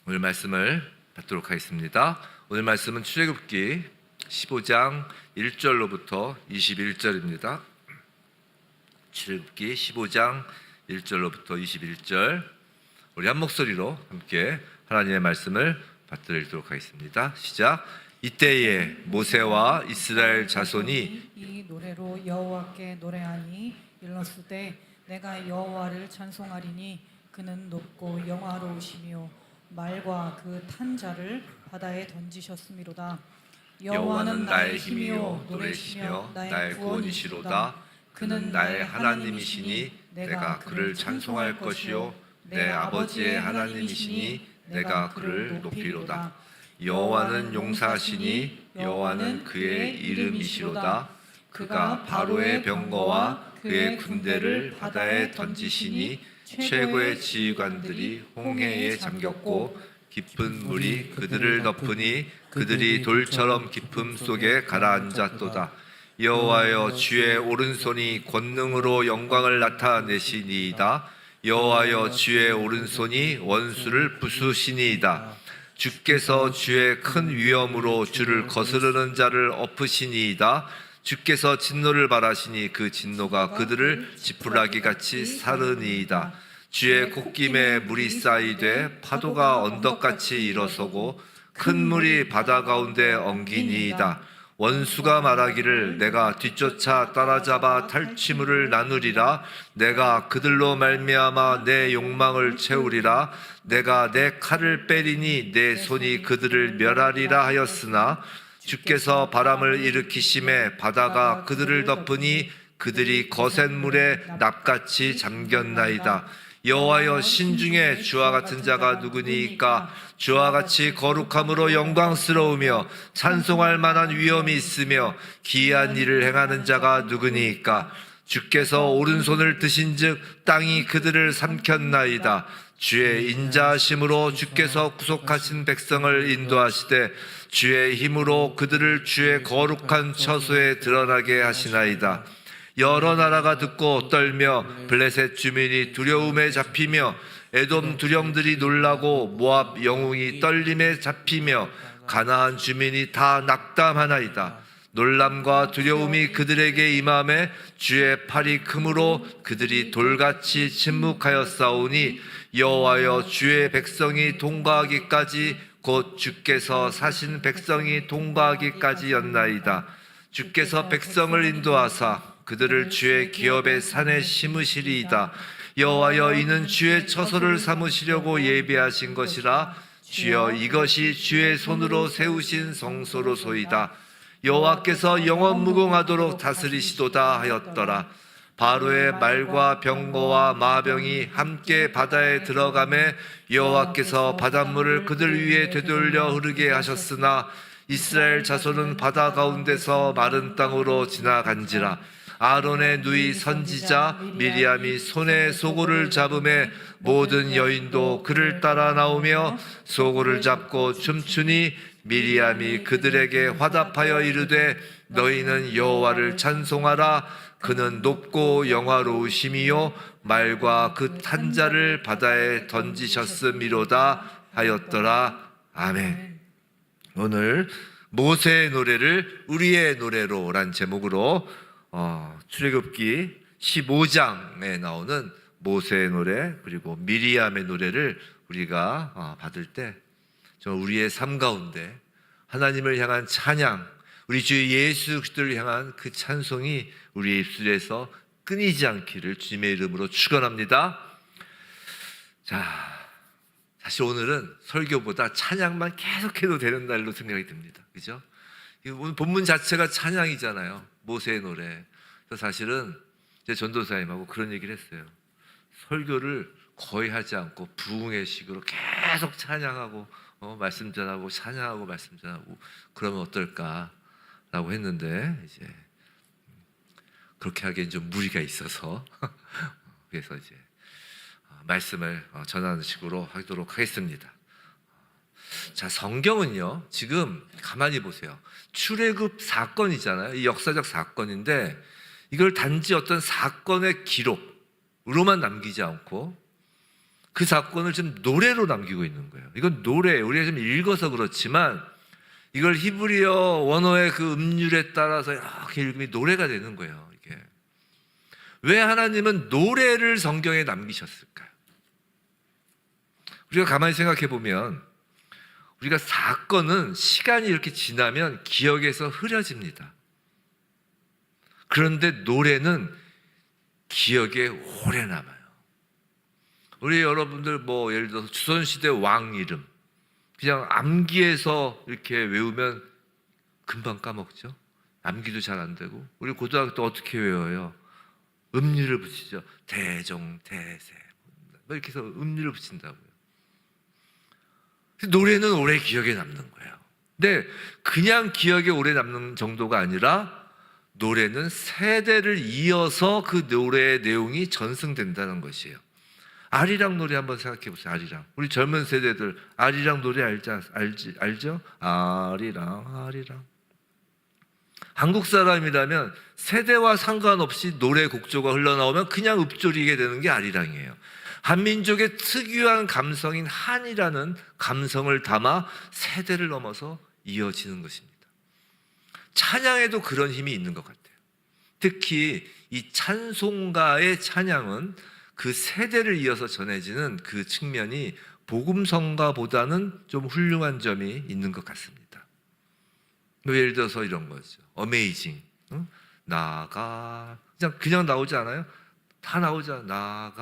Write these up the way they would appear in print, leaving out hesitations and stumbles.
오늘 말씀을 받도록 하겠습니다. 오늘 말씀은 출애굽기 15장 1절로부터 21절입니다. 출애굽기 15장 1절로부터 21절, 우리 한 목소리로 함께 하나님의 말씀을 받들도록 하겠습니다. 시작. 이때에 모세와 이스라엘 자손이 이 노래로 여호와께 노래하니 일렀으되 내가 여호와를 찬송하리니 그는 높고 영화로우시며 말과 그 탄 자를 바다에 던지셨음이로다. 여호와는 나의 힘이요 노래시며 나의 구원이시로다. 그는 나의 하나님이시니 내가 그를 찬송할 것이요 내 아버지의 하나님이시니 내가 그를 높이로다. 여호와는 용사시니 여호와는 그의 이름이시로다. 그가 바로의 병거와 그의 군대를 바다에 던지시니 최고의 지휘관들이 홍해에 잠겼고 깊은 물이 그들을 덮으니 그들이 돌처럼 깊음 속에 가라앉았도다. 여호와여, 주의 오른손이 권능으로 영광을 나타내시니이다. 여호와여, 주의 오른손이 원수를 부수시니이다. 주께서 주의 큰 위엄으로 주를 거스르는 자를 엎으시니이다. 주께서 진노를 발하시니 그 진노가 그들을 지푸라기같이 사르니이다. 주의 콧김에 물이 쌓이되 파도가 언덕같이 일어서고 큰 물이 바다 가운데 엉기니이다. 원수가 말하기를 내가 뒤쫓아 따라잡아 탈취물을 나누리라. 내가 그들로 말미암아 내 욕망을 채우리라. 내가 내 칼을 빼리니 내 손이 그들을 멸하리라 하였으나 주께서 바람을 일으키심에 바다가 그들을 덮으니 그들이 거센 물에 납같이 잠겼나이다. 여호와여, 신중에 주와 같은 자가 누구니이까? 주와 같이 거룩함으로 영광스러우며 찬송할 만한 위엄이 있으며 기이한 일을 행하는 자가 누구니이까? 주께서 오른손을 드신즉 땅이 그들을 삼켰나이다. 주의 인자하심으로 주께서 구속하신 백성을 인도하시되 주의 힘으로 그들을 주의 거룩한 처소에 드러나게 하시나이다. 여러 나라가 듣고 떨며 블레셋 주민이 두려움에 잡히며 에돔 두령들이 놀라고 모압 영웅이 떨림에 잡히며 가나안 주민이 다 낙담하나이다. 놀람과 두려움이 그들에게 임함에 주의 팔이 크므로 그들이 돌같이 침묵하였사오니 여호와여, 주의 백성이 통과하기까지 곧 주께서 사신 백성이 통과하기까지였나이다. 주께서 백성을 인도하사 그들을 주의 기업의 산에 심으시리이다. 여호와여, 이는 주의 처소를 삼으시려고 예비하신 것이라. 주여, 이것이 주의 손으로 세우신 성소로소이다. 여호와께서 영원 무궁하도록 다스리시도다 하였더라. 바로의 말과 병거와 마병이 함께 바다에 들어가매 여호와께서 바닷물을 그들 위에 되돌려 흐르게 하셨으나 이스라엘 자손은 바다 가운데서 마른 땅으로 지나간지라. 아론의 누이 선지자 미리암이 손에 소고를 잡음에 모든 여인도 그를 따라 나오며 소고를 잡고 춤추니 미리암이 그들에게 화답하여 이르되 너희는 여호와를 찬송하라. 그는 높고 영화로우심이요 말과 그 탄 자를 바다에 던지셨음이로다 하였더라. 아멘. 오늘 모세의 노래를 우리의 노래로란 제목으로 출애굽기 15장에 나오는 모세의 노래 그리고 미리암의 노래를 우리가 받을 때 우리의 삶 가운데 하나님을 향한 찬양, 우리 주 예수 그리스도를 향한 그 찬송이 우리의 입술에서 끊이지 않기를 주님의 이름으로 축원합니다. 자, 사실 오늘은 설교보다 찬양만 계속해도 되는 날로 생각이 듭니다. 그죠? 오늘 본문 자체가 찬양이잖아요. 모세의 노래. 그래서 사실은 제 전도사님하고 그런 얘기를 했어요. 설교를 거의 하지 않고 부흥의 식으로 계속 찬양하고 말씀 전하고 찬양하고 말씀 전하고 그러면 어떨까라고 했는데 이제 그렇게 하기엔 좀 무리가 있어서 그래서 이제 말씀을 전하는 식으로 하도록 하겠습니다. 자, 성경은요 지금 가만히 보세요. 출애굽 사건이잖아요. 이 역사적 사건인데 이걸 단지 어떤 사건의 기록으로만 남기지 않고 그 사건을 지금 노래로 남기고 있는 거예요. 이건 노래, 우리가 좀 읽어서 그렇지만 이걸 히브리어 원어의 그 음률에 따라서 이렇게 읽으면 노래가 되는 거예요. 이게 왜 하나님은 노래를 성경에 남기셨을까요? 우리가 가만히 생각해 보면 우리가 사건은 시간이 이렇게 지나면 기억에서 흐려집니다. 그런데 노래는 기억에 오래 남아요. 우리 여러분들 뭐 예를 들어서 조선시대 왕 이름 그냥 암기해서 이렇게 외우면 금방 까먹죠. 암기도 잘 안 되고. 우리 고등학교 때 어떻게 외워요? 음리를 붙이죠. 대종, 대세 뭐 이렇게 해서 음리를 붙인다고요. 노래는 오래 기억에 남는 거예요. 근데 그냥 기억에 오래 남는 정도가 아니라 노래는 세대를 이어서 그 노래의 내용이 전승된다는 것이에요. 아리랑 노래 한번 생각해 보세요. 아리랑. 우리 젊은 세대들 아리랑 노래 알죠? 아리랑. 한국 사람이라면 세대와 상관없이 노래 곡조가 흘러나오면 그냥 읊조리게 되는 게 아리랑이에요. 한민족의 특유한 감성인 한이라는 감성을 담아 세대를 넘어서 이어지는 것입니다. 찬양에도 그런 힘이 있는 것 같아요. 특히 이 찬송가의 찬양은 그 세대를 이어서 전해지는 그 측면이 복음성가보다는 좀 훌륭한 점이 있는 것 같습니다. 예를 들어서 이런 거죠. 어메이징, 나가 그냥 나오지 않아요? 다 나오잖아. 나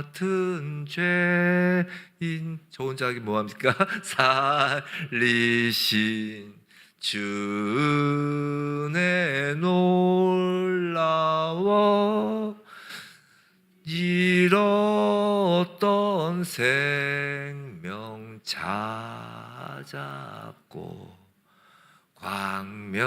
같은 죄인 저 혼자 하기 뭐합니까? 살리신 주내 놀라워 잃었던 생명 찾았고 광명을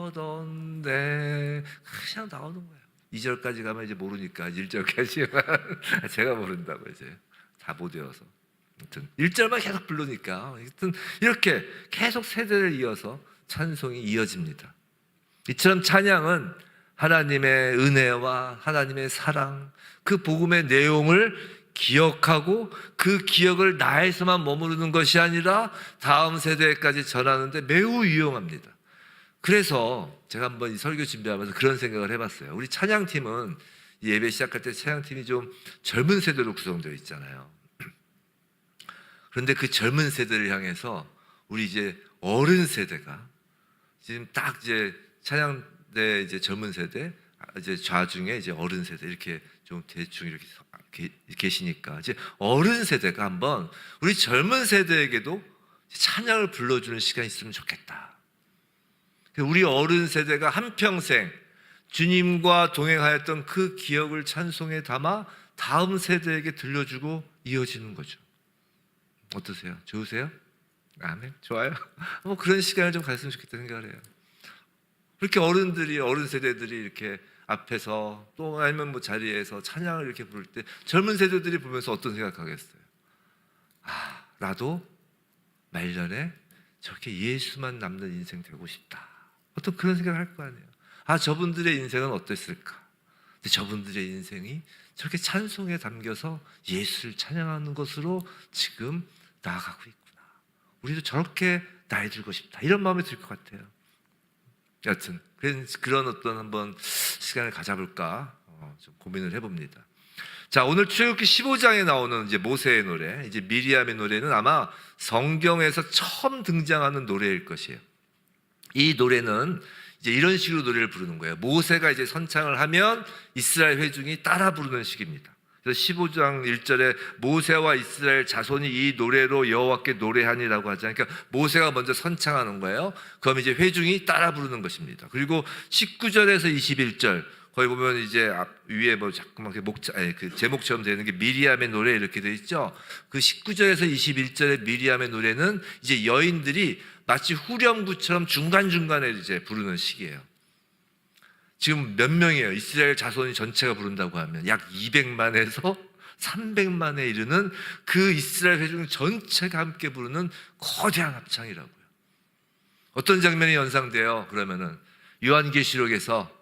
얻었네. 그냥 나오는 거예요. 2절까지 가면 이제 모르니까 1절까지만 제가 모른다고 이제 다 못 외워서 하여튼 1절만 계속 부르니까 하여튼 이렇게 계속 세대를 이어서 찬송이 이어집니다. 이처럼 찬양은 하나님의 은혜와 하나님의 사랑, 그 복음의 내용을 기억하고 그 기억을 나에서만 머무르는 것이 아니라 다음 세대까지 전하는데 매우 유용합니다. 그래서 제가 한번 이 설교 준비하면서 그런 생각을 해봤어요. 우리 찬양팀은 예배 시작할 때 찬양팀이 좀 젊은 세대로 구성되어 있잖아요. 그런데 그 젊은 세대를 향해서 우리 이제 어른 세대가 지금 딱 이제 찬양대 이제 젊은 세대, 이제 좌중에 이제 어른 세대 이렇게 좀 대충 이렇게 계시니까 이제 어른 세대가 한번 우리 젊은 세대에게도 찬양을 불러주는 시간이 있으면 좋겠다. 우리 어른 세대가 한평생 주님과 동행하였던 그 기억을 찬송에 담아 다음 세대에게 들려주고 이어지는 거죠. 어떠세요? 좋으세요? 아멘. 좋아요. 뭐 그런 시간을 좀 가졌으면 좋겠다는 생각을 해요. 그렇게 어른 세대들이 이렇게 앞에서 또 아니면 뭐 자리에서 찬양을 이렇게 부를 때 젊은 세대들이 보면서 어떤 생각하겠어요? 아, 나도 말년에 저렇게 예수만 남는 인생 되고 싶다. 어떤 그런 생각을 할 거 아니에요. 아, 저분들의 인생은 어땠을까? 근데 저분들의 인생이 저렇게 찬송에 담겨서 예수를 찬양하는 것으로 지금 나아가고 있구나. 우리도 저렇게 나이 들고 싶다. 이런 마음이 들 것 같아요. 여튼 그런 어떤 한번 시간을 가져볼까 좀 고민을 해봅니다. 자, 오늘 출애굽기 15장에 나오는 이제 모세의 노래, 이제 미리암의 노래는 아마 성경에서 처음 등장하는 노래일 것이에요. 이 노래는 이제 이런 식으로 노래를 부르는 거예요. 모세가 이제 선창을 하면 이스라엘 회중이 따라 부르는 식입니다. 그래서 15장 1절에 모세와 이스라엘 자손이 이 노래로 여호와께 노래하니라고 하잖아요. 그러니까 모세가 먼저 선창하는 거예요. 그럼 이제 회중이 따라 부르는 것입니다. 그리고 19절에서 21절 거기 보면 이제 위에 뭐 자꾸만 그 제목처럼 되는 게 미리암의 노래 이렇게 돼 있죠. 그 19절에서 21절의 미리암의 노래는 이제 여인들이 마치 후렴구처럼 중간중간에 이제 부르는 시기예요. 지금 몇 명이에요? 이스라엘 자손이 전체가 부른다고 하면 약 200만에서 300만에 이르는 그 이스라엘 회중 전체가 함께 부르는 거대한 합창이라고요. 어떤 장면이 연상돼요? 그러면은 요한계시록에서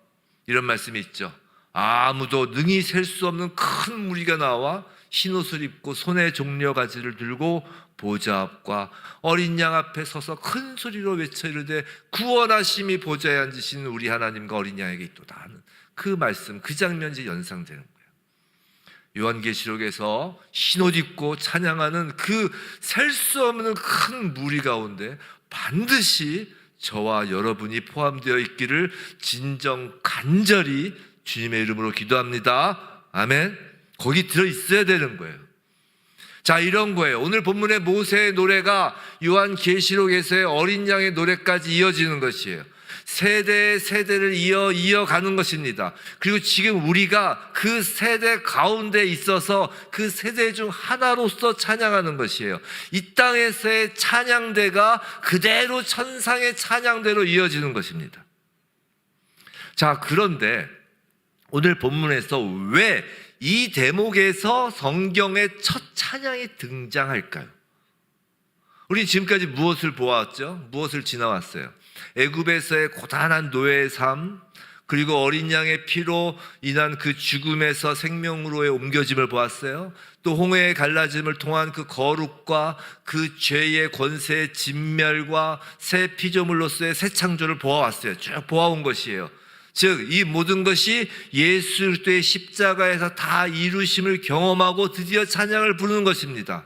이런 말씀이 있죠. 아무도 능히 셀 수 없는 큰 무리가 나와 흰옷을 입고 손에 종려가지를 들고 보좌 앞과 어린 양 앞에 서서 큰 소리로 외쳐 이르되 구원하심이 보좌에 앉으신 우리 하나님과 어린 양에게 있도다 하는 그 말씀, 그 장면이 이제 연상되는 거예요. 요한계시록에서 흰옷 입고 찬양하는 그 셀 수 없는 큰 무리 가운데 반드시 저와 여러분이 포함되어 있기를 진정 간절히 주님의 이름으로 기도합니다. 아멘. 거기 들어있어야 되는 거예요. 자, 이런 거예요. 오늘 본문의 모세의 노래가 요한계시록에서의 어린 양의 노래까지 이어지는 것이에요. 세대의 세대를 이어가는 것입니다. 그리고 지금 우리가 그 세대 가운데 있어서 그 세대 중 하나로서 찬양하는 것이에요. 이 땅에서의 찬양대가 그대로 천상의 찬양대로 이어지는 것입니다. 자, 그런데 오늘 본문에서 왜 이 대목에서 성경의 첫 찬양이 등장할까요? 우리 지금까지 무엇을 보았죠? 무엇을 지나왔어요? 애굽에서의 고단한 노예의 삶, 그리고 어린 양의 피로 인한 그 죽음에서 생명으로의 옮겨짐을 보았어요. 또 홍해의 갈라짐을 통한 그 거룩과 그 죄의 권세의 진멸과 새 피조물로서의 새 창조를 보아왔어요. 쭉 보아온 것이에요. 즉, 이 모든 것이 예수 그리스도의 십자가에서 다 이루심을 경험하고 드디어 찬양을 부르는 것입니다.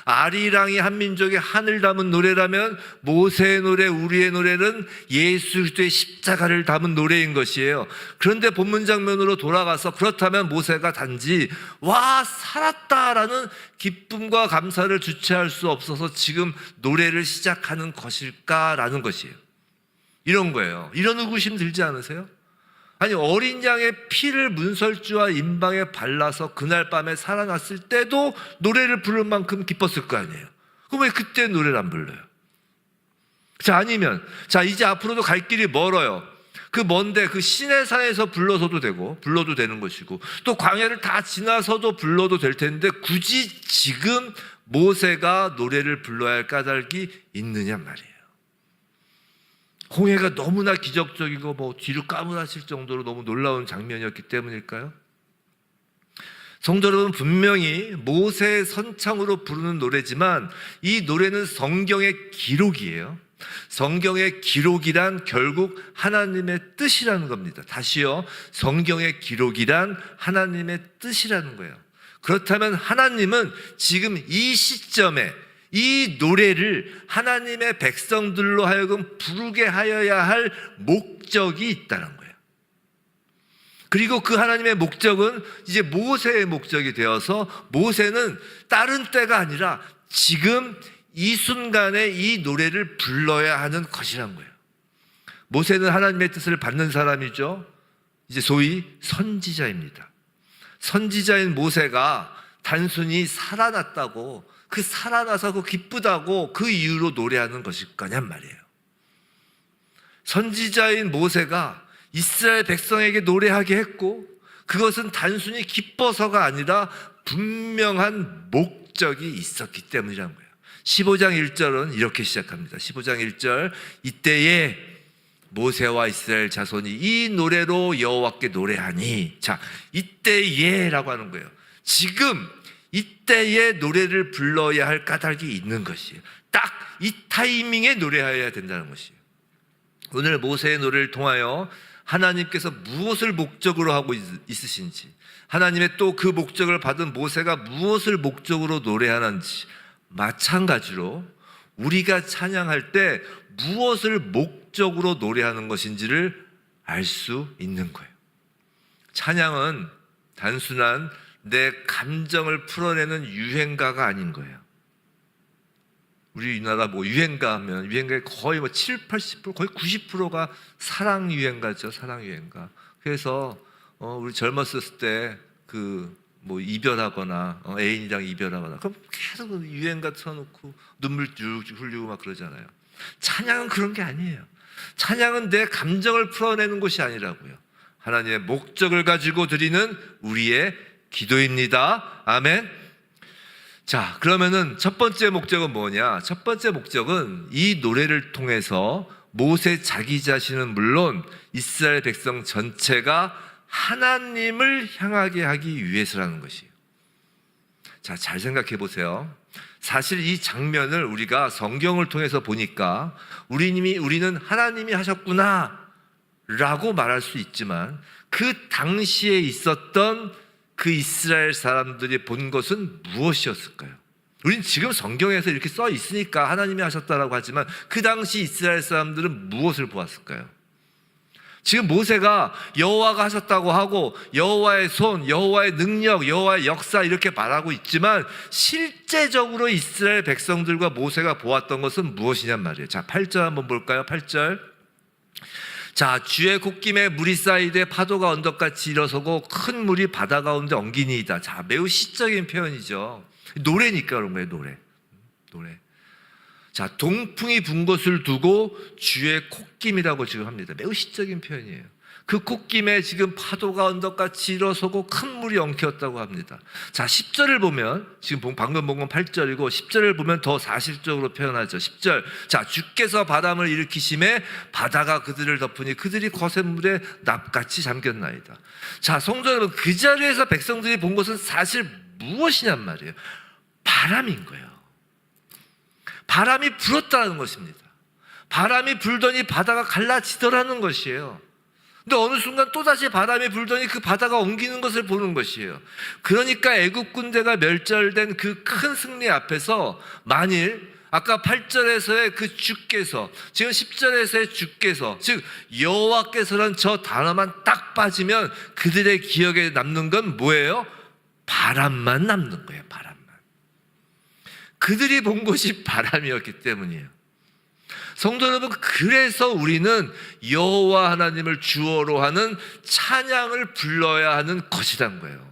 아리랑이 한 민족의 한을 담은 노래라면 모세의 노래, 우리의 노래는 예수 그리스도의 십자가를 담은 노래인 것이에요. 그런데 본문 장면으로 돌아가서 그렇다면 모세가 단지 와 살았다라는 기쁨과 감사를 주체할 수 없어서 지금 노래를 시작하는 것일까라는 것이에요. 이런 거예요. 이런 의구심 들지 않으세요? 아니, 어린 양의 피를 문설주와 임방에 발라서 그날 밤에 살아났을 때도 노래를 부를 만큼 기뻤을 거 아니에요. 그럼 왜 그때 노래를 안 불러요? 자, 아니면 이제 앞으로도 갈 길이 멀어요. 그 먼데 그 시내산에서 불러도 되는 것이고, 또 광야를 다 지나서도 불러도 될 텐데 굳이 지금 모세가 노래를 불러야 할 까닭이 있느냐 말이에요. 홍해가 너무나 기적적이고 뒤로 까무라칠 정도로 너무 놀라운 장면이었기 때문일까요? 성도 여러분, 분명히 모세의 선창으로 부르는 노래지만 이 노래는 성경의 기록이에요. 성경의 기록이란 결국 하나님의 뜻이라는 겁니다. 다시요, 성경의 기록이란 하나님의 뜻이라는 거예요. 그렇다면 하나님은 지금 이 시점에 이 노래를 하나님의 백성들로 하여금 부르게 하여야 할 목적이 있다는 거예요. 그리고 그 하나님의 목적은 이제 모세의 목적이 되어서 모세는 다른 때가 아니라 지금 이 순간에 이 노래를 불러야 하는 것이란 거예요. 모세는 하나님의 뜻을 받는 사람이죠. 이제 소위 선지자입니다. 선지자인 모세가 단순히 살아났다고, 그 살아나서 그 기쁘다고 그 이유로 노래하는 것일 거냔 말이에요. 선지자인 모세가 이스라엘 백성에게 노래하게 했고, 그것은 단순히 기뻐서가 아니라 분명한 목적이 있었기 때문이라는 거예요. 15장 1절은 이렇게 시작합니다. 15장 1절, 이때에 모세와 이스라엘 자손이 이 노래로 여호와께 노래하니, 자, 이때에라고 하는 거예요. 지금 이때에 노래를 불러야 할 까닭이 있는 것이에요. 딱 이 타이밍에 노래해야 된다는 것이에요. 오늘 모세의 노래를 통하여 하나님께서 무엇을 목적으로 하고 있으신지, 하나님의 또 그 목적을 받은 모세가 무엇을 목적으로 노래하는지, 마찬가지로 우리가 찬양할 때 무엇을 목적으로 노래하는 것인지를 알 수 있는 거예요. 찬양은 단순한 내 감정을 풀어내는 유행가가 아닌 거예요. 우리나라 유행가 하면 유행가의 거의 7, 80%, 거의 90%가 사랑 유행가죠. 사랑 유행가. 그래서 우리 젊었을 때 이별하거나 애인이랑 이별하거나 그럼 계속 유행가 틀어놓고 눈물 쭉 흘리고 막 그러잖아요. 찬양은 그런 게 아니에요. 찬양은 내 감정을 풀어내는 것이 아니라고요. 하나님의 목적을 가지고 드리는 우리의 기도입니다. 아멘. 자, 그러면은 첫 번째 목적은 뭐냐? 첫 번째 목적은 이 노래를 통해서 모세 자기 자신은 물론 이스라엘 백성 전체가 하나님을 향하게 하기 위해서라는 것이에요. 자, 잘 생각해 보세요. 사실 이 장면을 우리가 성경을 통해서 보니까 우리는 하나님이 하셨구나 라고 말할 수 있지만 그 당시에 있었던 그 이스라엘 사람들이 본 것은 무엇이었을까요? 우린 지금 성경에서 이렇게 써 있으니까 하나님이 하셨다라고 하지만 그 당시 이스라엘 사람들은 무엇을 보았을까요? 지금 모세가 여호와가 하셨다고 하고 여호와의 손, 여호와의 능력, 여호와의 역사 이렇게 말하고 있지만 실제적으로 이스라엘 백성들과 모세가 보았던 것은 무엇이냔 말이에요. 자, 8절 한번 볼까요? 8절. 자, 주의 콧김에 물이 쌓이되 파도가 언덕같이 일어서고 큰 물이 바다 가운데 엉기니이다. 자, 매우 시적인 표현이죠. 노래니까 그런 거예요. 노래. 자, 동풍이 분 것을 두고 주의 콧김이라고 지금 합니다. 매우 시적인 표현이에요. 그 콧김에 지금 파도가 언덕같이 일어서고 큰 물이 엉켰다고 합니다. 자, 10절을 보면 지금 방금 본 건 8절이고 10절을 보면 더 사실적으로 표현하죠. 10절. 자, 주께서 바람을 일으키심에 바다가 그들을 덮으니 그들이 거센 물에 납같이 잠겼나이다. 자, 성도 여러분, 그 자리에서 백성들이 본 것은 사실 무엇이냔 말이에요. 바람인 거예요. 바람이 불었다는 것입니다. 바람이 불더니 바다가 갈라지더라는 것이에요. 근데 어느 순간 또다시 바람이 불더니 그 바다가 옮기는 것을 보는 것이에요. 그러니까 애굽 군대가 멸절된 그 큰 승리 앞에서 만일 아까 8절에서의 그 주께서, 지금 10절에서의 주께서, 즉 여호와께서는 저 단어만 딱 빠지면 그들의 기억에 남는 건 뭐예요? 바람만 남는 거예요. 바람만. 그들이 본 것이 바람이었기 때문이에요. 성도 여러분, 그래서 우리는 여호와 하나님을 주어로 하는 찬양을 불러야 하는 것이란 거예요.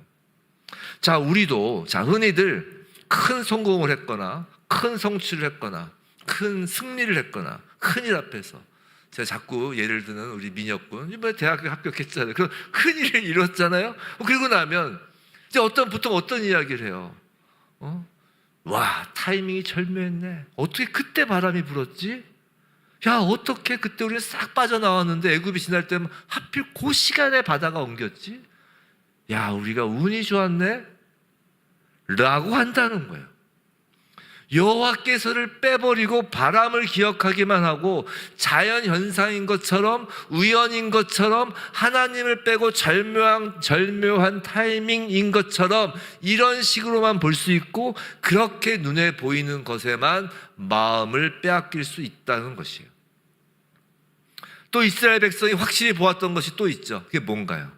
자, 우리도 흔히들 큰 성공을 했거나 큰 성취를 했거나 큰 승리를 했거나 큰일 앞에서 제가 자꾸 예를 드는 우리 민혁군 이번에 대학교 합격했잖아요. 그럼 큰 일을 이뤘잖아요. 그리고 나면 이제 보통 어떤 이야기를 해요? 와, 타이밍이 절묘했네. 어떻게 그때 바람이 불었지? 야, 어떻게 그때 우리는 싹 빠져나왔는데 애굽이 지날 때면 하필 그 시간에 바다가 엉겼지? 야, 우리가 운이 좋았네? 라고 한다는 거예요. 여호와께서를 빼버리고 바람을 기억하기만 하고 자연 현상인 것처럼 우연인 것처럼 하나님을 빼고 절묘한 타이밍인 것처럼 이런 식으로만 볼 수 있고 그렇게 눈에 보이는 것에만 마음을 빼앗길 수 있다는 것이에요. 또 이스라엘 백성이 확실히 보았던 것이 또 있죠. 그게 뭔가요?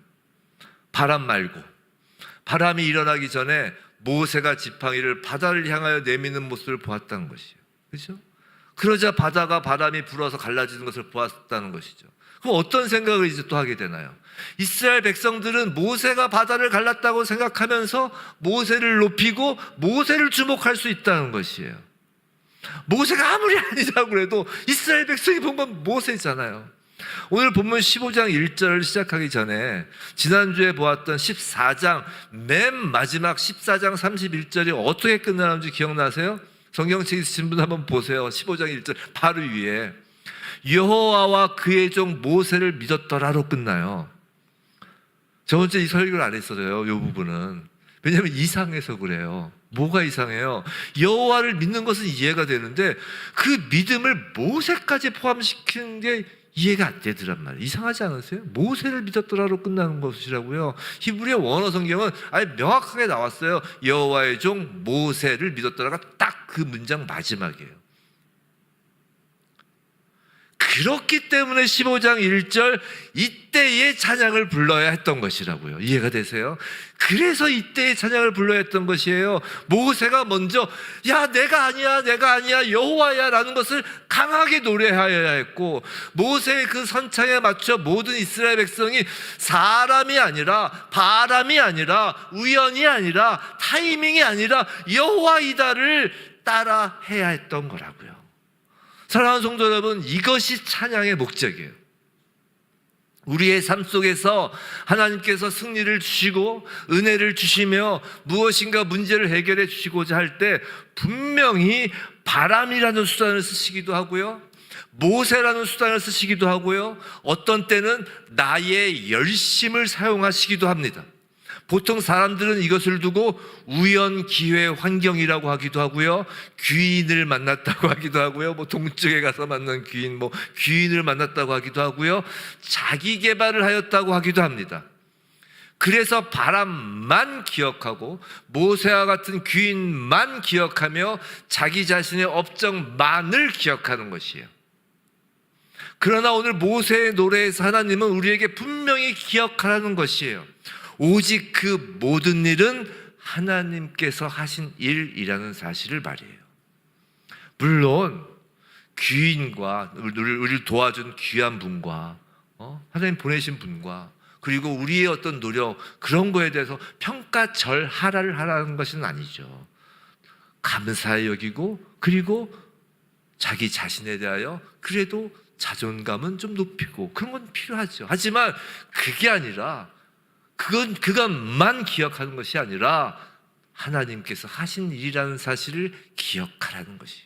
바람 말고 바람이 일어나기 전에 모세가 지팡이를 바다를 향하여 내미는 모습을 보았다는 것이에요. 그렇죠? 그러자 바다가 바람이 불어서 갈라지는 것을 보았다는 것이죠. 그럼 어떤 생각을 이제 또 하게 되나요? 이스라엘 백성들은 모세가 바다를 갈랐다고 생각하면서 모세를 높이고 모세를 주목할 수 있다는 것이에요. 모세가 아무리 아니라고 해도 이스라엘 백성이 본 건 모세잖아요. 오늘 본문 15장 1절을 시작하기 전에 지난주에 보았던 14장 맨 마지막 14장 31절이 어떻게 끝나는지 기억나세요? 성경책 있으신 분 한번 보세요. 15장 1절 바로 위에 여호와와 그의 종 모세를 믿었더라로 끝나요. 저번 주에 이 설교를 안 했어요. 이 부분은. 왜냐하면 이상해서 그래요. 뭐가 이상해요? 여호와를 믿는 것은 이해가 되는데 그 믿음을 모세까지 포함시키는 게 이해가 안 되더란 말이에요. 이상하지 않으세요? 모세를 믿었더라로 끝나는 것이라고요. 히브리 원어 성경은 아예 명확하게 나왔어요. 여호와의 종 모세를 믿었더라가 딱 그 문장 마지막이에요. 그렇기 때문에 15장 1절 이때의 찬양을 불러야 했던 것이라고요. 이해가 되세요? 그래서 이때의 찬양을 불러야 했던 것이에요. 모세가 먼저 야, 내가 아니야 여호와야 라는 것을 강하게 노래하여야 했고 모세의 그 선창에 맞춰 모든 이스라엘 백성이 사람이 아니라 바람이 아니라 우연이 아니라 타이밍이 아니라 여호와이다를 따라 해야 했던 거라고요. 사랑하는 성도 여러분, 이것이 찬양의 목적이에요. 우리의 삶 속에서 하나님께서 승리를 주시고 은혜를 주시며 무엇인가 문제를 해결해 주시고자 할 때 분명히 바람이라는 수단을 쓰시기도 하고요, 모세라는 수단을 쓰시기도 하고요, 어떤 때는 나의 열심을 사용하시기도 합니다. 보통 사람들은 이것을 두고 우연, 기회, 환경이라고 하기도 하고요, 귀인을 만났다고 하기도 하고요, 뭐 동쪽에 가서 만난 귀인, 뭐 귀인을 만났다고 하기도 하고요, 자기 개발을 하였다고 하기도 합니다. 그래서 바람만 기억하고 모세와 같은 귀인만 기억하며 자기 자신의 업적만을 기억하는 것이에요. 그러나 오늘 모세의 노래에서 하나님은 우리에게 분명히 기억하라는 것이에요. 오직 그 모든 일은 하나님께서 하신 일이라는 사실을 말이에요. 물론 귀인과 우리를 도와준 귀한 분과 하나님 보내신 분과 그리고 우리의 어떤 노력, 그런 거에 대해서 평가절하를 하라는 것은 아니죠. 감사히 여기고, 그리고 자기 자신에 대하여 그래도 자존감은 좀 높이고, 그런 건 필요하죠. 하지만 그게 아니라, 그것만 기억하는 것이 아니라 하나님께서 하신 일이라는 사실을 기억하라는 것이에요.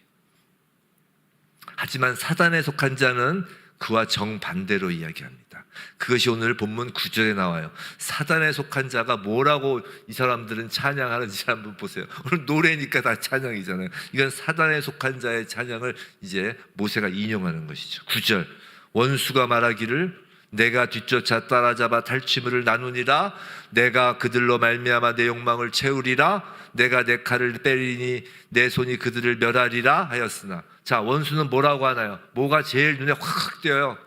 하지만 사단에 속한 자는 그와 정반대로 이야기합니다. 그것이 오늘 본문 9절에 나와요. 사단에 속한 자가 뭐라고 이 사람들은 찬양하는지 한번 보세요. 오늘 노래니까 다 찬양이잖아요. 이건 사단에 속한 자의 찬양을 이제 모세가 인용하는 것이죠. 9절, 원수가 말하기를 내가 뒤쫓아 따라잡아 탈취물을 나누니라. 내가 그들로 말미암아 내 욕망을 채우리라. 내가 내 칼을 빼리니 내 손이 그들을 멸하리라 하였으나. 자, 원수는 뭐라고 하나요? 뭐가 제일 눈에 확 띄어요?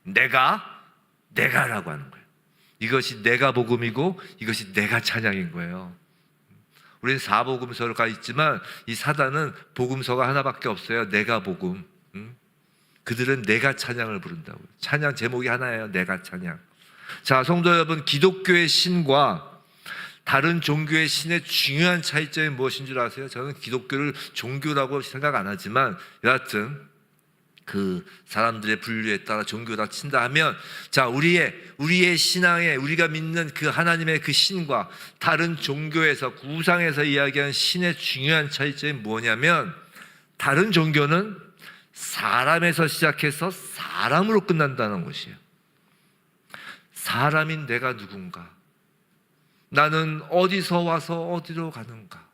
내가라고 하는 거예요. 이것이 내가 복음이고 이것이 내가 찬양인 거예요. 우리는 사복음서가 있지만 이 사단은 복음서가 하나밖에 없어요. 내가 복음. 그들은 내가 찬양을 부른다고요. 찬양 제목이 하나예요. 내가 찬양. 자, 성도 여러분, 기독교의 신과 다른 종교의 신의 중요한 차이점이 무엇인 줄 아세요? 저는 기독교를 종교라고 생각 안 하지만 여하튼 그 사람들의 분류에 따라 종교다 친다 하면, 자, 우리의 신앙에 우리가 믿는 그 하나님의 그 신과 다른 종교에서 구상에서 이야기하는 신의 중요한 차이점이 뭐냐면, 다른 종교는 사람에서 시작해서 사람으로 끝난다는 것이에요. 사람인 내가 누군가? 나는 어디서 와서 어디로 가는가?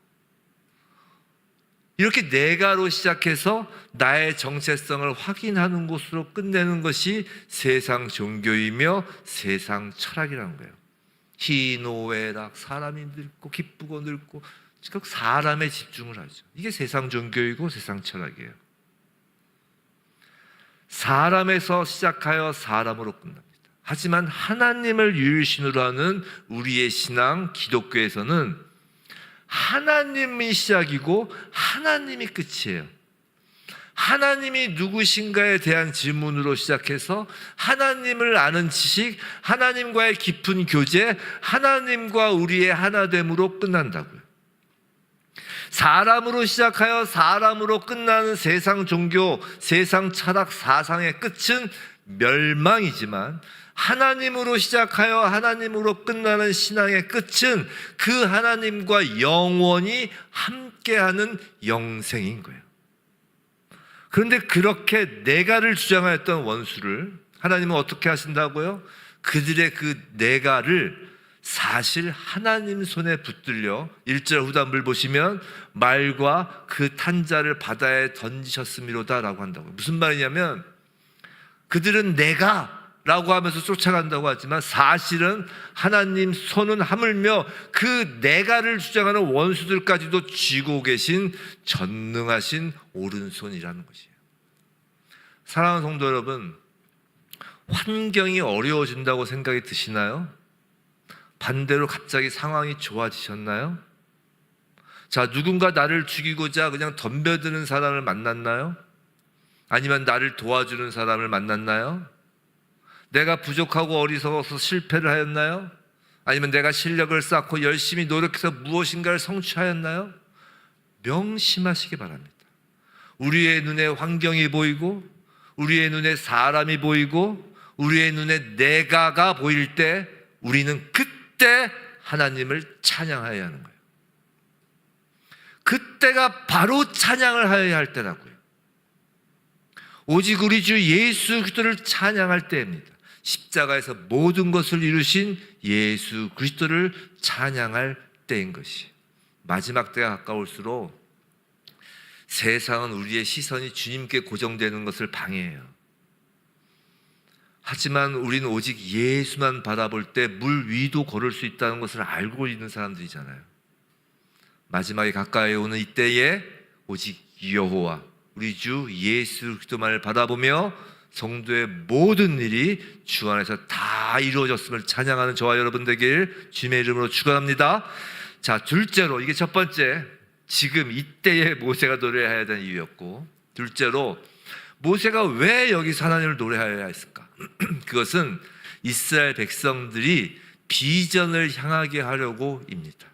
이렇게 내가로 시작해서 나의 정체성을 확인하는 곳으로 끝내는 것이 세상 종교이며 세상 철학이라는 거예요. 희노애락, 사람이 늙고 기쁘고 늙고, 즉 사람에 집중을 하죠. 이게 세상 종교이고 세상 철학이에요. 사람에서 시작하여 사람으로 끝납니다. 하지만 하나님을 유일신으로 하는 우리의 신앙 기독교에서는 하나님이 시작이고 하나님이 끝이에요. 하나님이 누구신가에 대한 질문으로 시작해서 하나님을 아는 지식, 하나님과의 깊은 교제, 하나님과 우리의 하나됨으로 끝난다고요. 사람으로 시작하여 사람으로 끝나는 세상 종교, 세상 철학, 사상의 끝은 멸망이지만, 하나님으로 시작하여 하나님으로 끝나는 신앙의 끝은 그 하나님과 영원히 함께하는 영생인 거예요. 그런데 그렇게 내가를 주장하였던 원수를 하나님은 어떻게 하신다고요? 그들의 그 내가를 사실 하나님 손에 붙들려 1절 후반부를 보시면 말과 그 탄자를 바다에 던지셨음이로다 라고 한다고요. 무슨 말이냐면, 그들은 내가라고 하면서 쫓아간다고 하지만 사실은 하나님 손은 하물며 그 내가를 주장하는 원수들까지도 쥐고 계신 전능하신 오른손이라는 것이에요. 사랑하는 성도 여러분, 환경이 어려워진다고 생각이 드시나요? 반대로 갑자기 상황이 좋아지셨나요? 자, 누군가 나를 죽이고자 그냥 덤벼드는 사람을 만났나요? 아니면 나를 도와주는 사람을 만났나요? 내가 부족하고 어리석어서 실패를 하였나요? 아니면 내가 실력을 쌓고 열심히 노력해서 무엇인가를 성취하였나요? 명심하시기 바랍니다. 우리의 눈에 환경이 보이고, 우리의 눈에 사람이 보이고, 우리의 눈에 내가가 보일 때 우리는 그때 하나님을 찬양해야 하는 거예요. 그때가 바로 찬양을 하여야 할 때라고요. 오직 우리 주 예수 그리스도를 찬양할 때입니다. 십자가에서 모든 것을 이루신 예수 그리스도를 찬양할 때인 것이. 마지막 때가 가까울수록 세상은 우리의 시선이 주님께 고정되는 것을 방해해요. 하지만 우리는 오직 예수만 바라볼 때 물 위도 걸을 수 있다는 것을 알고 있는 사람들이잖아요. 마지막에 가까이 오는 이때에 오직 여호와 우리 주 예수 그리스도만을 바라보며 성도의 모든 일이 주 안에서 다 이루어졌음을 찬양하는 저와 여러분 되길 주님의 이름으로 축원합니다. 자, 둘째로, 이게 첫 번째, 지금 이때에 모세가 노래해야 되는 이유였고, 둘째로 모세가 왜 여기서 하나님을 노래해야 했을까? 그것은 이스라엘 백성들이 비전을 향하게 하려고입니다.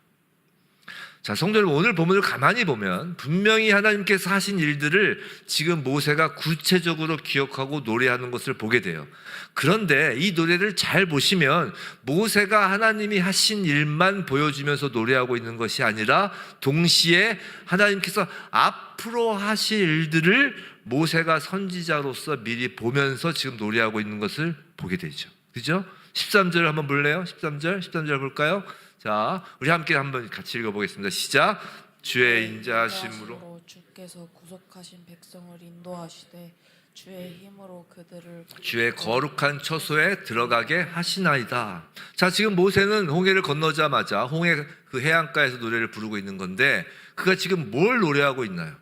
자, 성도 여러분, 오늘 본문을 가만히 보면 분명히 하나님께서 하신 일들을 지금 모세가 구체적으로 기억하고 노래하는 것을 보게 돼요. 그런데 이 노래를 잘 보시면 모세가 하나님이 하신 일만 보여주면서 노래하고 있는 것이 아니라 동시에 하나님께서 앞으로 하실 일들을 모세가 선지자로서 미리 보면서 지금 노래하고 있는 것을 보게 되죠. 그죠? 13절 한번 볼래요? 13절 볼까요? 자, 우리 함께 한번 같이 읽어보겠습니다. 시작. 주의 인자하심으로 주께서 구속하신 백성을 인도하시되 주의 힘으로 그들을 주의 거룩한 처소에 들어가게 하시나이다. 자, 지금 모세는 홍해를 건너자마자 홍해 그 해안가에서 노래를 부르고 있는 건데 그가 지금 뭘 노래하고 있나요?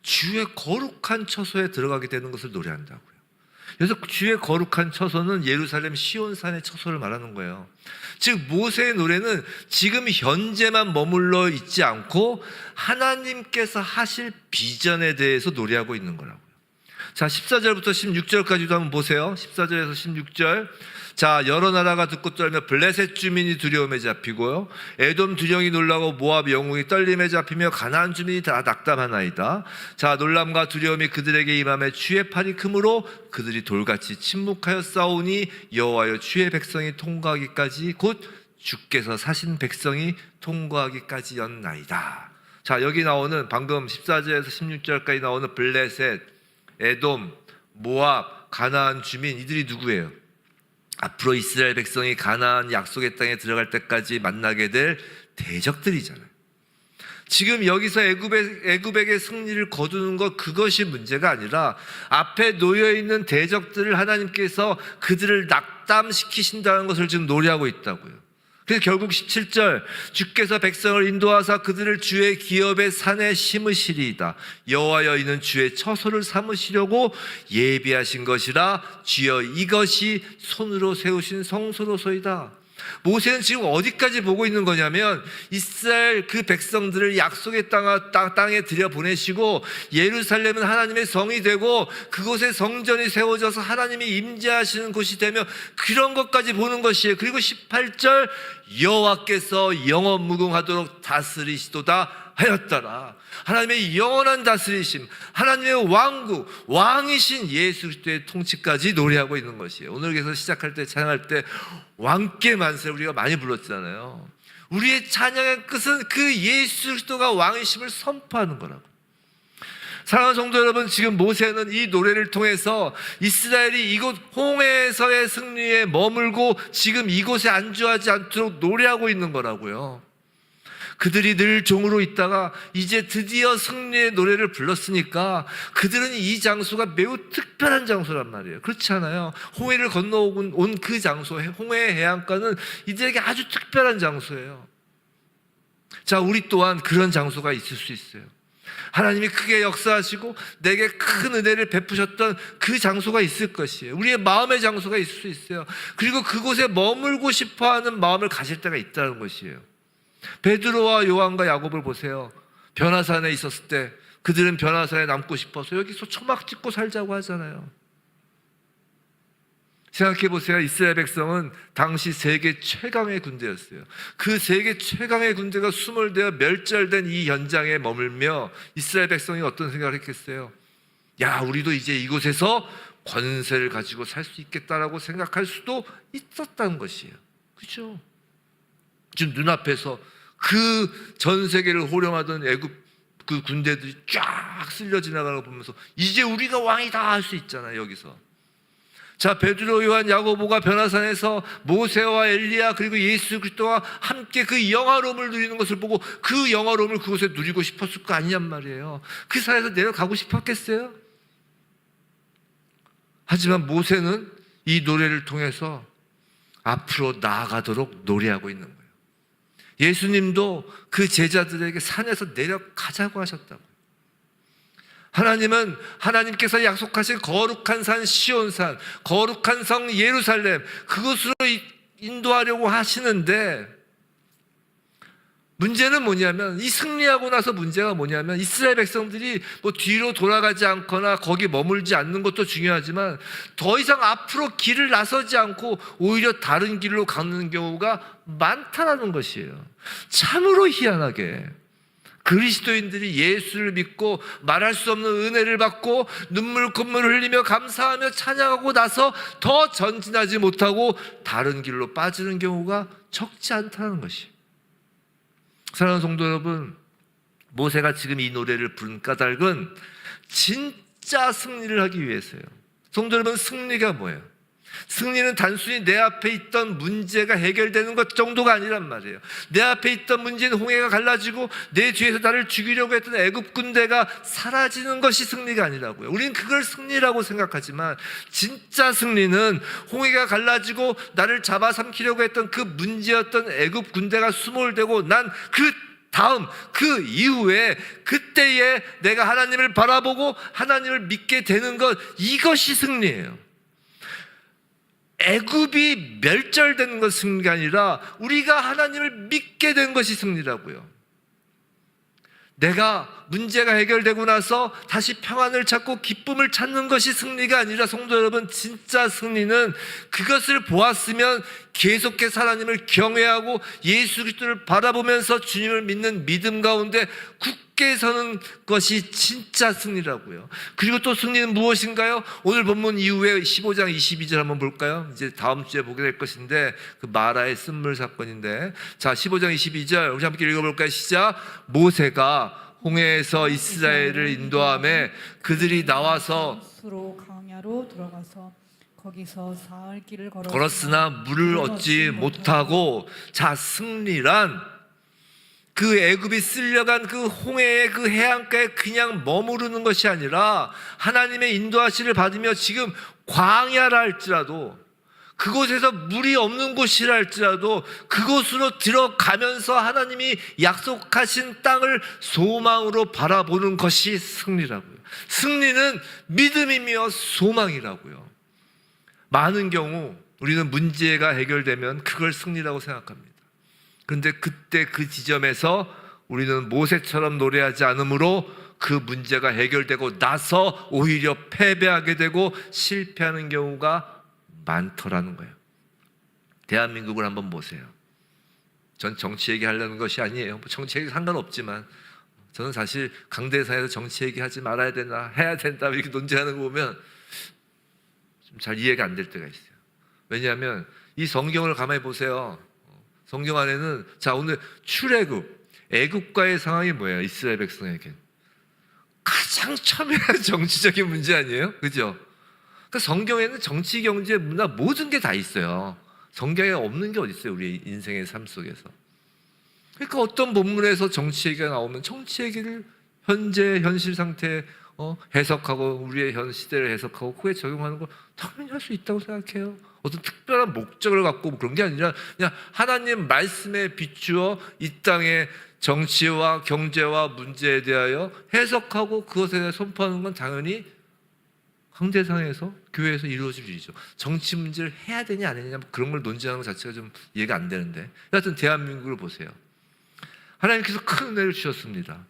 주의 거룩한 처소에 들어가게 되는 것을 노래한다고요. 그래서 주의 거룩한 처소는 예루살렘 시온산의 처소를 말하는 거예요. 즉 모세의 노래는 지금 현재만 머물러 있지 않고 하나님께서 하실 비전에 대해서 노래하고 있는 거라고요. 자, 14절부터 16절까지도 한번 보세요. 14절에서 16절. 자, 여러 나라가 듣고 떨며 블레셋 주민이 두려움에 잡히고요, 에돔 두령이 놀라고 모압 영웅이 떨림에 잡히며 가나안 주민이 다 낙담하나이다. 자, 놀람과 두려움이 그들에게 임함에 주의 팔이 크므로 그들이 돌같이 침묵하여 싸우니 여호와여 주의 백성이 통과하기까지 곧 주께서 사신 백성이 통과하기까지였나이다. 자, 여기 나오는 방금 14절에서 16절까지 나오는 블레셋, 에돔, 모압, 가나안 주민, 이들이 누구예요? 앞으로 이스라엘 백성이 가나안 약속의 땅에 들어갈 때까지 만나게 될 대적들이잖아요. 지금 여기서 애굽에게 승리를 거두는 것, 그것이 문제가 아니라 앞에 놓여 있는 대적들을 하나님께서 그들을 낙담시키신다는 것을 지금 노래하고 있다고요. 그래서 결국 17절, 주께서 백성을 인도하사 그들을 주의 기업의 산에 심으시리이다. 여호와여 이는 주의 처소를 삼으시려고 예비하신 것이라 주여 이것이 손으로 세우신 성소로소이다. 모세는 지금 어디까지 보고 있는 거냐면 이스라엘 그 백성들을 약속의 땅에 들여보내시고 예루살렘은 하나님의 성이 되고 그곳에 성전이 세워져서 하나님이 임재하시는 곳이 되며 그런 것까지 보는 것이에요. 그리고 18절, 여호와께서 영원 무궁하도록 다스리시도다 하였더라. 하나님의 영원한 다스리심, 하나님의 왕국, 왕이신 예수 그리스도의 통치까지 노래하고 있는 것이에요. 오늘 그래서 시작할 때, 찬양할 때 왕께 만세 우리가 많이 불렀잖아요. 우리의 찬양의 끝은 그 예수 그리스도가 왕이심을 선포하는 거라고. 사랑하는 성도 여러분, 지금 모세는 이 노래를 통해서 이스라엘이 이곳 홍해에서의 승리에 머물고 지금 이곳에 안주하지 않도록 노래하고 있는 거라고요. 그들이 늘 종으로 있다가 이제 드디어 승리의 노래를 불렀으니까 그들은 이 장소가 매우 특별한 장소란 말이에요. 그렇지 않아요? 홍해를 건너온 그 장소, 홍해 해안가는 이들에게 아주 특별한 장소예요. 자, 우리 또한 그런 장소가 있을 수 있어요. 하나님이 크게 역사하시고 내게 큰 은혜를 베푸셨던 그 장소가 있을 것이에요. 우리의 마음의 장소가 있을 수 있어요. 그리고 그곳에 머물고 싶어하는 마음을 가질 때가 있다는 것이에요. 베드로와 요한과 야곱을 보세요. 변화산에 있었을 때 그들은 변화산에 남고 싶어서 여기서 초막 짓고 살자고 하잖아요. 생각해 보세요. 이스라엘 백성은 당시 세계 최강의 군대였어요. 그 세계 최강의 군대가 수몰되어 멸절된 이 현장에 머물며 이스라엘 백성이 어떤 생각을 했겠어요? 야, 우리도 이제 이곳에서 권세를 가지고 살 수 있겠다라고 생각할 수도 있었다는 것이에요. 그렇죠? 지금 눈앞에서 그 전 세계를 호령하던 애굽 그 군대들이 쫙 쓸려 지나가는 거 보면서 이제 우리가 왕이다 할 수 있잖아요. 여기서 자, 베드로, 요한, 야고보가 변화산에서 모세와 엘리야 그리고 예수 그리스도와 함께 그 영화로움을 누리는 것을 보고 그 영화로움을 그곳에 누리고 싶었을 거 아니냔 말이에요. 그 산에서 내려가고 싶었겠어요? 하지만 모세는 이 노래를 통해서 앞으로 나아가도록 노래하고 있는 거예요. 예수님도 그 제자들에게 산에서 내려가자고 하셨다고. 하나님은 하나님께서 약속하신 거룩한 산 시온산, 거룩한 성 예루살렘, 그곳으로 인도하려고 하시는데, 문제는 뭐냐면, 이 승리하고 나서 문제가 뭐냐면, 이스라엘 백성들이 뭐 뒤로 돌아가지 않거나 거기 머물지 않는 것도 중요하지만 더 이상 앞으로 길을 나서지 않고 오히려 다른 길로 가는 경우가 많다라는 것이에요. 참으로 희한하게 그리스도인들이 예수를 믿고 말할 수 없는 은혜를 받고 눈물 콧물 흘리며 감사하며 찬양하고 나서 더 전진하지 못하고 다른 길로 빠지는 경우가 적지 않다는 것이에요. 사랑하는 성도 여러분, 모세가 지금 이 노래를 부른 까닭은 진짜 승리를 하기 위해서예요. 성도 여러분, 승리가 뭐예요? 승리는 단순히 내 앞에 있던 문제가 해결되는 것 정도가 아니란 말이에요. 내 앞에 있던 문제는 홍해가 갈라지고 내 뒤에서 나를 죽이려고 했던 애굽 군대가 사라지는 것이 승리가 아니라고요. 우리는 그걸 승리라고 생각하지만 진짜 승리는 홍해가 갈라지고 나를 잡아삼키려고 했던 그 문제였던 애굽 군대가 수몰되고 난 다음 그 이후에 그때에 내가 하나님을 바라보고 하나님을 믿게 되는 것, 이것이 승리예요. 애굽이 멸절된 것이 승리가 아니라 우리가 하나님을 믿게 된 것이 승리라고요. 내가 문제가 해결되고 나서 다시 평안을 찾고 기쁨을 찾는 것이 승리가 아니라, 성도 여러분, 진짜 승리는 그것을 보았으면 계속해서 하나님을 경외하고 예수 그리스도를 바라보면서 주님을 믿는 믿음 가운데 굳게 서는 것이 진짜 승리라고요. 그리고 또 승리는 무엇인가요? 오늘 본문 이후에 15장 22절 한번 볼까요? 이제 다음 주에 보게 될 것인데, 그 마라의 쓴물 사건인데, 자, 15장 22절 우리 함께 읽어볼까요? 시작. 모세가 홍해에서 이스라엘을 인도하며 그들이 나와서 스로 강야로 들어가서 거기서 사흘 길을 걸었으나 물을 얻지 못하고, 자, 승리란 그 애굽이 쓸려간 그 홍해의 그 해안가에 그냥 머무르는 것이 아니라 하나님의 인도하심을 받으며 지금 광야라 할지라도, 그곳에서 물이 없는 곳이라 할지라도 그곳으로 들어가면서 하나님이 약속하신 땅을 소망으로 바라보는 것이 승리라고요. 승리는 믿음이며 소망이라고요. 많은 경우 우리는 문제가 해결되면 그걸 승리라고 생각합니다. 그런데 그때 그 지점에서 우리는 모세처럼 노래하지 않으므로 그 문제가 해결되고 나서 오히려 패배하게 되고 실패하는 경우가 많더라는 거예요. 대한민국을 한번 보세요. 전 정치 얘기하려는 것이 아니에요. 정치 얘기 상관없지만 저는 사실 강대사에서 정치 얘기하지 말아야 되나 해야 된다 이렇게 논쟁하는 거 보면 좀 잘 이해가 안 될 때가 있어요. 왜냐하면 이 성경을 가만히 보세요. 성경 안에는, 자, 오늘 출애굽, 애굽과의 상황이 뭐예요? 이스라엘 백성에겐 가장 첨예한 정치적인 문제 아니에요? 그죠? 그러니까 성경에는 정치, 경제, 문화 모든 게 다 있어요. 성경에 없는 게 어디 있어요? 우리 인생의 삶 속에서. 그러니까 어떤 본문에서 정치 얘기가 나오면 정치 얘기를 현재 현실 상태 해석하고 우리의 현 시대를 해석하고 그에 적용하는 걸 당연히 할 수 있다고 생각해요. 어떤 특별한 목적을 갖고 그런 게 아니라 그냥 하나님 말씀에 비추어 이 땅의 정치와 경제와 문제에 대하여 해석하고 그것에 대해 선포하는 건 당연히 강대상에서 교회에서 이루어질 일이죠. 정치 문제를 해야 되냐 안 해야 되냐 그런 걸 논쟁하는 것 자체가 좀 이해가 안 되는데, 여하튼 대한민국을 보세요. 하나님께서 큰 은혜를 주셨습니다.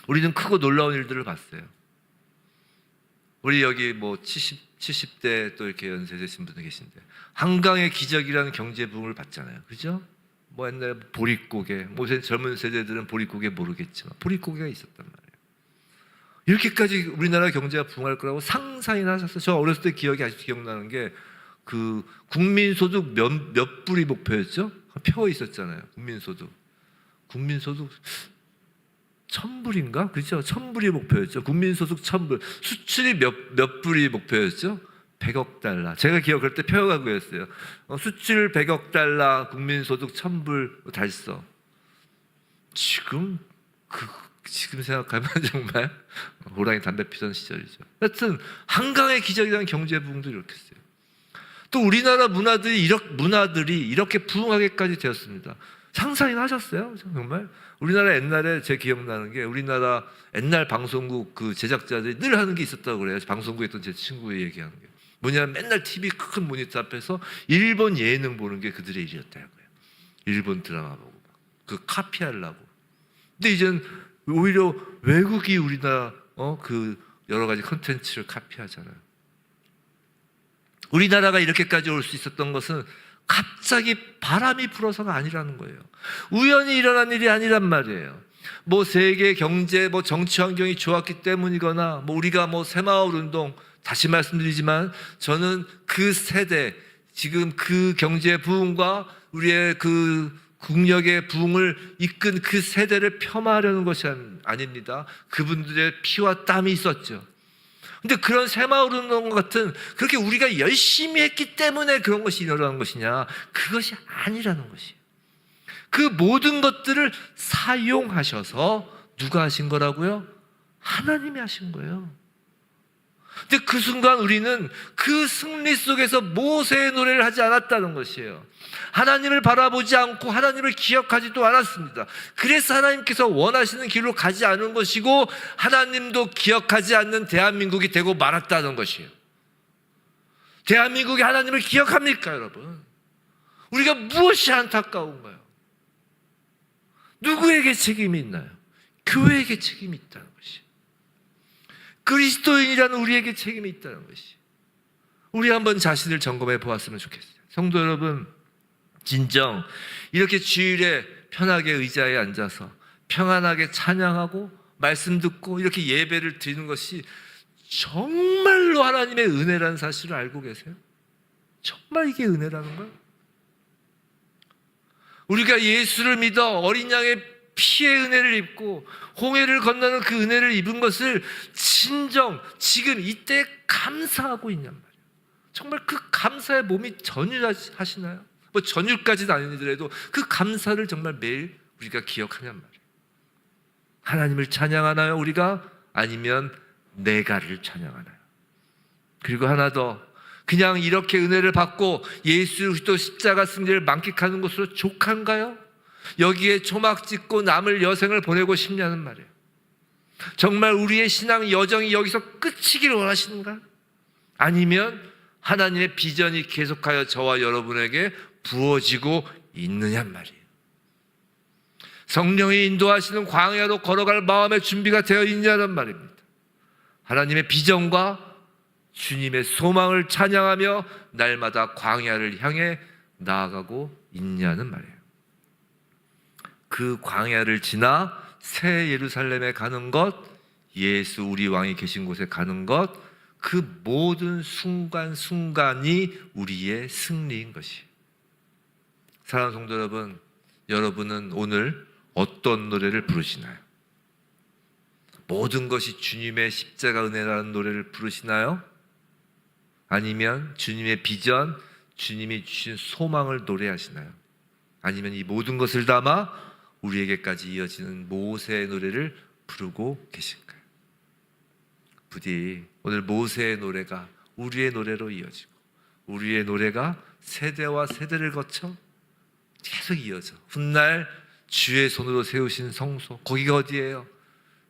우리는 크고 놀라운 일들을 봤어요. 우리 여기 뭐 70대 또 이렇게 연세 되신 분들 계신데 한강의 기적이라는 경제 부흥을 봤잖아요. 그죠? 뭐 옛날에 보릿고개, 뭐 젊은 세대들은 보릿고개 모르겠지만 보릿고개가 있었단 말이에요. 이렇게까지 우리나라 경제가 부흥할 거라고 상상이나 하셨어요? 저 어렸을 때 기억이 아직도 기억나는 게 그 국민소득 몇 불이 목표였죠? 표 있었잖아요. 국민소득 1,000불인가? 그렇죠? 1,000불이 목표였죠. 국민소득 1,000불. 수출이 몇 불이 목표였죠? 100억 달러. 제가 기억할 때 표어가 그였어요. 수출 100억 달러, 국민소득 1000불 달성. 지금 생각하면 정말 호랑이 담배 피던 시절이죠. 하여튼 한강의 기적이라는 경제 부흥도 이렇게 했어요. 또 우리나라 문화들이 이렇게 부흥하게까지 되었습니다. 상상이나 하셨어요? 정말 우리나라 옛날에 제 기억나는 게 우리나라 옛날 방송국 그 제작자들이 늘 하는 게 있었다고 그래요. 방송국에 있던 제 친구가 얘기하는 게 뭐냐면 맨날 TV 큰 모니터 앞에서 일본 예능 보는 게 그들의 일이었다는 거예요. 일본 드라마 보고 그 카피하려고. 근데 이젠 오히려 외국이 우리나라 그 여러 가지 콘텐츠를 카피하잖아요. 우리나라가 이렇게까지 올 수 있었던 것은 갑자기 바람이 불어서가 아니라는 거예요. 우연히 일어난 일이 아니란 말이에요. 뭐 세계 경제, 뭐 정치 환경이 좋았기 때문이거나, 뭐 우리가 뭐 새마을 운동, 다시 말씀드리지만 저는 그 세대, 지금 그 경제 부흥과 우리의 그 국력의 부흥을 이끈 그 세대를 폄하하려는 것이 아닙니다. 그분들의 피와 땀이 있었죠. 근데 그런 새마을 운동 같은 그렇게 우리가 열심히 했기 때문에 그런 것이 일어나는 것이냐? 그것이 아니라는 것이에요. 그 모든 것들을 사용하셔서 누가 하신 거라고요? 하나님이 하신 거예요. 근데 그 순간 우리는 그 승리 속에서 모세의 노래를 하지 않았다는 것이에요. 하나님을 바라보지 않고 하나님을 기억하지도 않았습니다. 그래서 하나님께서 원하시는 길로 가지 않은 것이고 하나님도 기억하지 않는 대한민국이 되고 말았다는 것이에요. 대한민국이 하나님을 기억합니까, 여러분? 우리가 무엇이 안타까운가요? 누구에게 책임이 있나요? 교회에게 책임이 있다는 것이에요. 그리스도인이라는 우리에게 책임이 있다는 것이. 우리 한번 자신을 점검해 보았으면 좋겠어요. 성도 여러분, 진정 이렇게 주일에 편하게 의자에 앉아서 평안하게 찬양하고 말씀 듣고 이렇게 예배를 드리는 것이 정말로 하나님의 은혜라는 사실을 알고 계세요? 정말 이게 은혜라는 거예요? 우리가 예수를 믿어 어린 양의 피의 은혜를 입고 홍해를 건너는 그 은혜를 입은 것을 진정 지금 이때 감사하고 있냔 말이에요. 정말 그 감사의 몸이 전율하시나요? 뭐 전율까지는 아니더라도 그 감사를 정말 매일 우리가 기억하냔 말이에요. 하나님을 찬양하나요, 우리가? 아니면 내가를 찬양하나요? 그리고 하나 더, 그냥 이렇게 은혜를 받고 예수 그리스도 십자가 승리를 만끽하는 것으로 족한가요? 여기에 초막 찍고 남을 여생을 보내고 싶냐는 말이에요. 정말 우리의 신앙 여정이 여기서 끝이기를 원하시는가? 아니면 하나님의 비전이 계속하여 저와 여러분에게 부어지고 있느냔 말이에요. 성령이 인도하시는 광야로 걸어갈 마음의 준비가 되어 있냐는 말입니다. 하나님의 비전과 주님의 소망을 찬양하며 날마다 광야를 향해 나아가고 있냐는 말이에요. 그 광야를 지나 새 예루살렘에 가는 것, 예수 우리 왕이 계신 곳에 가는 것, 그 모든 순간순간이 우리의 승리인 것이. 사랑하는 성도 여러분, 여러분은 오늘 어떤 노래를 부르시나요? 모든 것이 주님의 십자가 은혜라는 노래를 부르시나요? 아니면 주님의 비전, 주님이 주신 소망을 노래하시나요? 아니면 이 모든 것을 담아 우리에게까지 이어지는 모세의 노래를 부르고 계신가요? 부디 오늘 모세의 노래가 우리의 노래로 이어지고 우리의 노래가 세대와 세대를 거쳐 계속 이어져 훗날 주의 손으로 세우신 성소, 거기가 어디예요?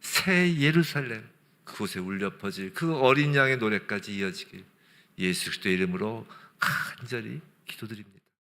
새 예루살렘, 그곳에 울려 퍼질 그 어린 양의 노래까지 이어지길 예수 그리스도의 이름으로 간절히 기도드립니다.